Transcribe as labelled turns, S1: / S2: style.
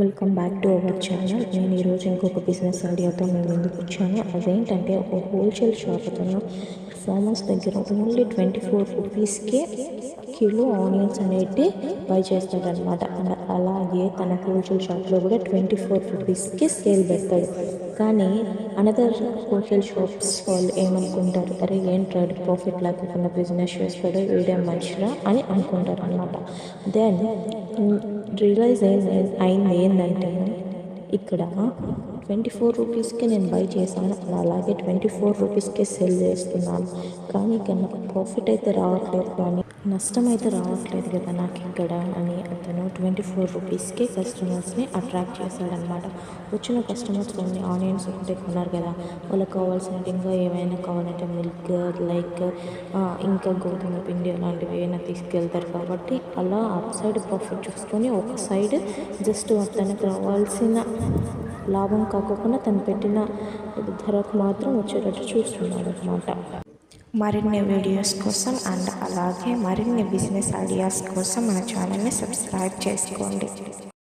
S1: Welcome back to our channel. నేను ఈరోజు ఇంకొక బిజినెస్ ఐడియాతో మేము ముందుకు వచ్చాను. అదేంటంటే ఒక హోల్సేల్ షాప్ అతను ఫార్మర్స్ దగ్గర ఓన్లీ 24 రూపీస్కే కిలో ఆనియన్స్ అనేవి బై చేస్తాడనమాట. అండ్ అలాగే తన హోల్సేల్ షాప్లో కూడా 24 రూపీస్కి సేల్ పెడతాడు. కానీ అనదర్ హోల్సేల్ షాప్స్ వాళ్ళు ఏమనుకుంటారు, అరే ఏం ట్రేడ్ ప్రాఫిట్ లేకుండా బిజినెస్ చేస్తాడో వీడియో మనిషిలా అని అనుకుంటారు అనమాట. దెన్ రియలైజ్ అయింది ఏంటంటే ఇక్కడ 24 రూపీస్కి నేను బై చేశాను, అలాగే 24 రూపీస్కే సెల్ చేస్తున్నాను. కానీ ఇక్కడ నాకు ప్రాఫిట్ అయితే రావట్లేదు, కానీ నష్టం అయితే రావట్లేదు కదా నాకు ఇక్కడ అని అతను 24 రూపీస్కే కస్టమర్స్ని అట్రాక్ట్ చేశాడనమాట. వచ్చిన కస్టమర్స్ కొన్ని ఆనియన్స్ ఒకటే కొన్నారు కదా, వాళ్ళకి కావాల్సినట్టు ఇంకా ఏమైనా కావాలంటే మిల్క్ లైక్ ఇంకా గోధుమ పిండి అలాంటివి ఏమైనా తీసుకెళ్తారు. కాబట్టి అలా అప్ సైడ్ ప్రాఫిట్ చూసుకొని ఒక సైడ్ జస్ట్ తనకు రావాల్సిన లాభం కాకుండా తను పెట్టిన ధరకు మాత్రం వచ్చేటట్టు చూస్తున్నాడు అనమాట. మరిన్ని వీడియోస్ కోసం అండ్ అలాగే మరిన్ని బిజినెస్ ఐడియాస్ కోసం మన ఛానల్ని సబ్స్క్రైబ్ చేసుకోండి.